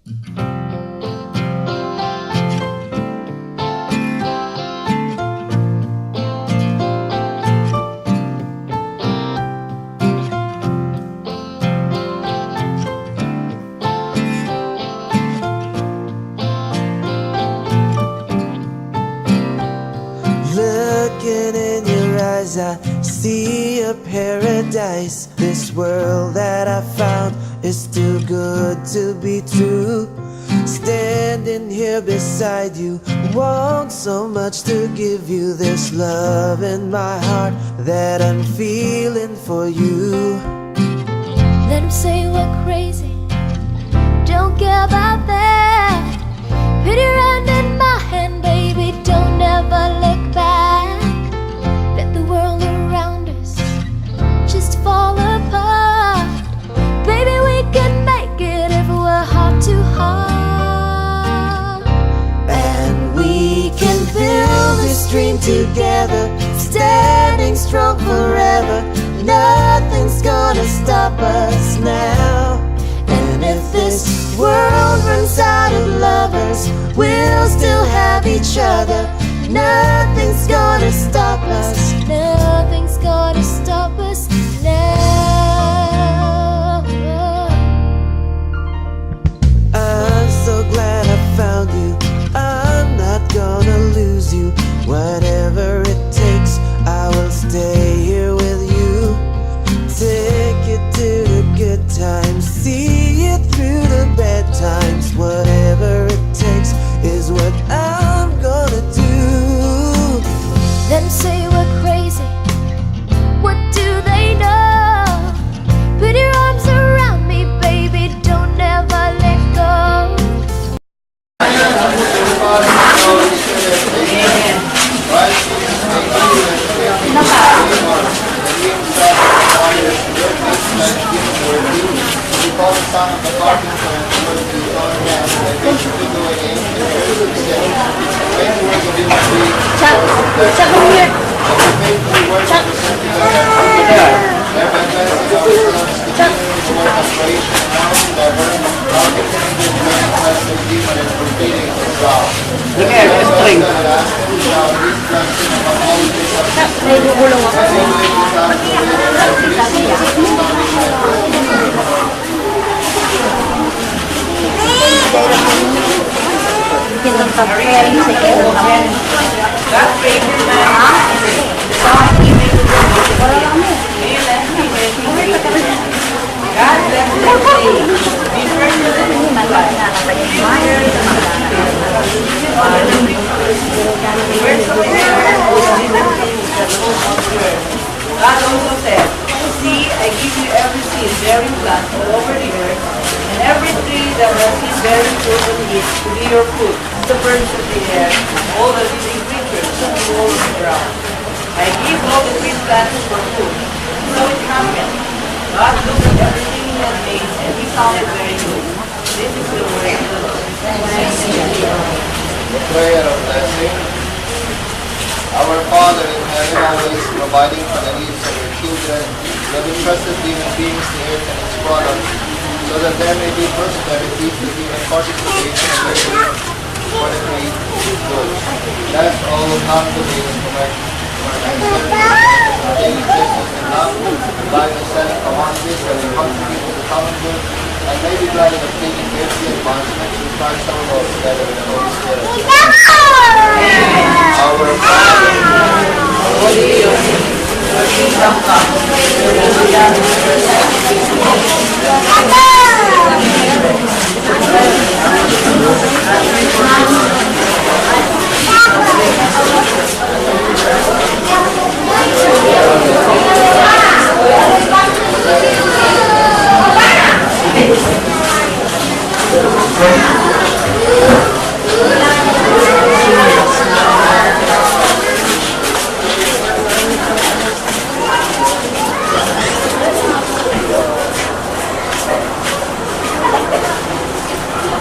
Looking in your eyes, I see a paradise. This world that I found is too good to be true. Standing here beside you, want so much to give you this love in my heart that I'm feeling for you. Let them say we're crazy, don't care about that. Put your hand in my hand, baby, don't ever look back. Let the world around us just fall apart. Baby, we can make it if we're heart to heart. And we can build this dream together, standing strong forever. Nothing's gonna stop us now. And if this world runs out of lovers, we'll still have each other. Nothing's gonna stop us. Nothing's gonna stop us now. I'm so glad I found you. I'm not gonna lose you. Whatever it takes, I will stay here with you. Take you to the good times, see you through the bad times. Whatever it takes is what I'm gonna do. Let them say we're crazy, what do they know? Put your arms around me, baby, don't ever let go. Chuck, come here. Chuck. Chuck. May bubulong ako. God also said, see, I give you every seed bearing plant all over the earth, and every tree that has seed bearing fruit on it to be your food, the birds of the air, all the living creatures that move over the ground. I give all the green plants for food. So it happened. God looked at everything he had made, and he found it very good. This is the word of the Lord. The prayer of blessing. Our Father in heaven, always providing for the needs of your children, you have entrusted human beings the earth and its products, so that there may be prosperity to human participation in the earth for the great good. Let us all come to the daily business and love, by yourself among this that we contribute to the common good, and may be glad of obtaining mercy and advancement through Christ our Lord, together with the Holy Spirit. Our Father, holy your name, your kingdom come, your will be done on earth as it is in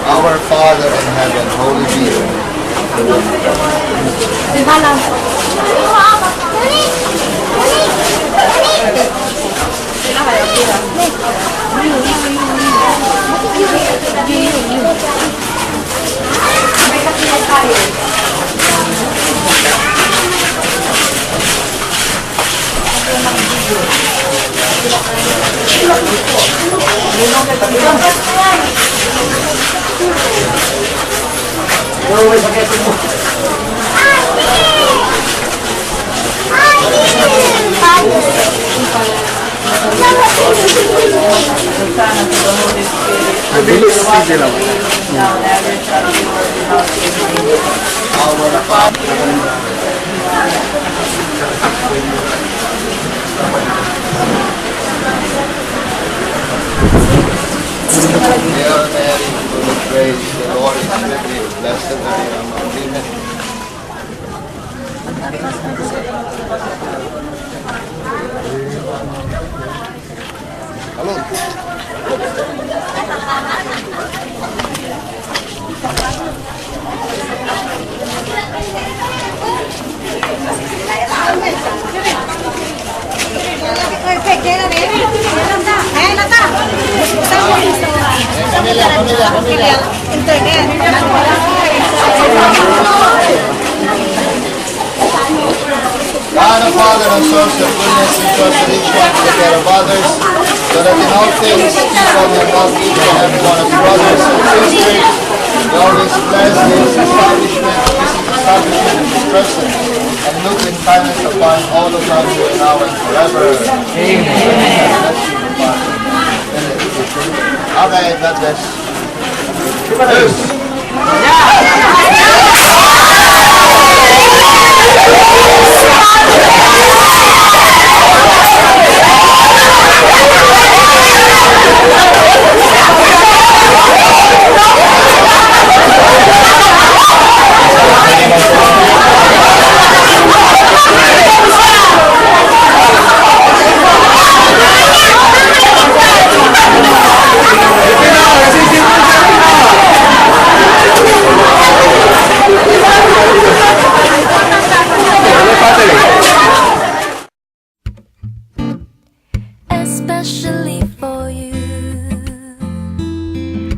Our Father in heaven, holy be your name. may paketo mo. Sana to the Holy Spirit. Mabilis, hindi lang. Now and ever shall be world without end. Our Father, Hail Mary, full of grace, the Lord is with you. Blessed are you among women. Hello. God the Father and source of goodness, entrusted each one to the care of others, so that in all things people may love each and every one as brothers and sisters. We always bless this establishment of this person, and look in kindness upon all who come here now and forever. Amen. Okay, God bless. Yes. Especially for you,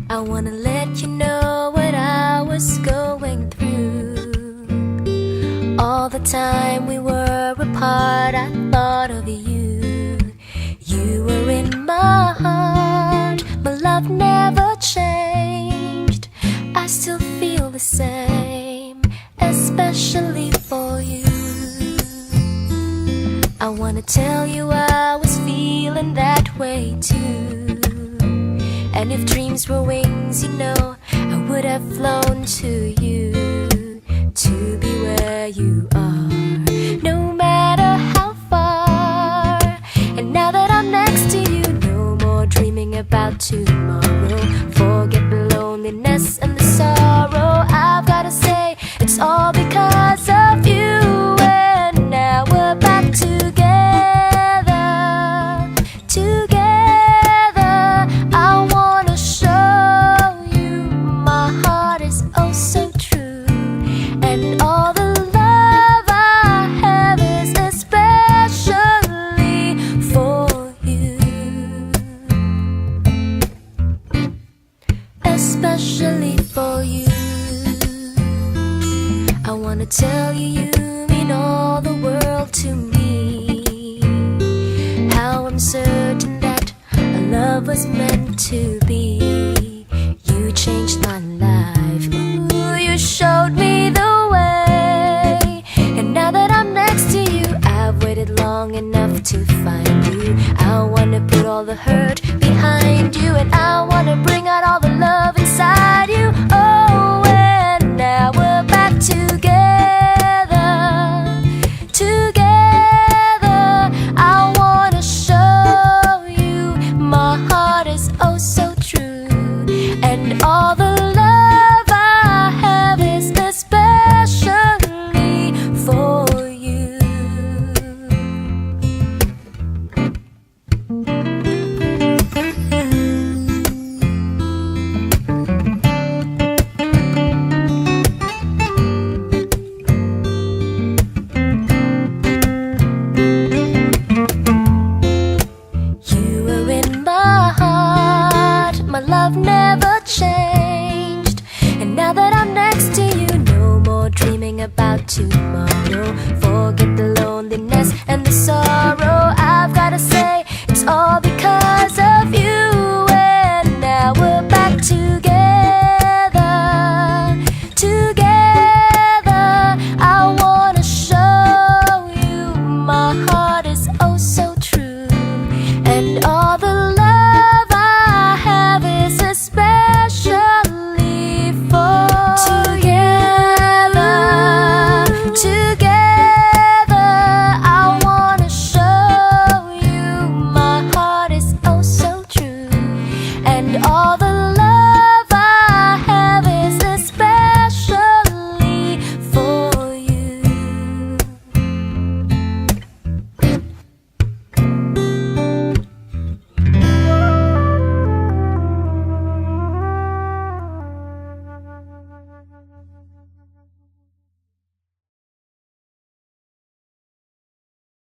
I wanna let you know what I was going through. All the time we were apart, I thought of you. You were in my heart, my love never changed. I still feel the same, especially for you. I wanna tell you I was feeling that way too. And if dreams were wings, you know, I would have flown to you, to be where you are, no matter how far. And now that I'm next to you, no more dreaming about tomorrow. Forget the loneliness and the sorrow. I've gotta say, it's all because of you. And now we're back together. I wanna show you my heart is oh so true. And all the love I have is especially for you. Especially for you. I wanna tell you, you mean all the world to me. How I'm certain that our love was meant to be. You changed my life, ooh, you showed me the way. And now that I'm next to you, I've waited long enough to find you. I wanna put all the hurt behind you, and I wanna bring out all the love inside you. Oh, and now we're back together. I wanna show you my heart is oh so true. And all the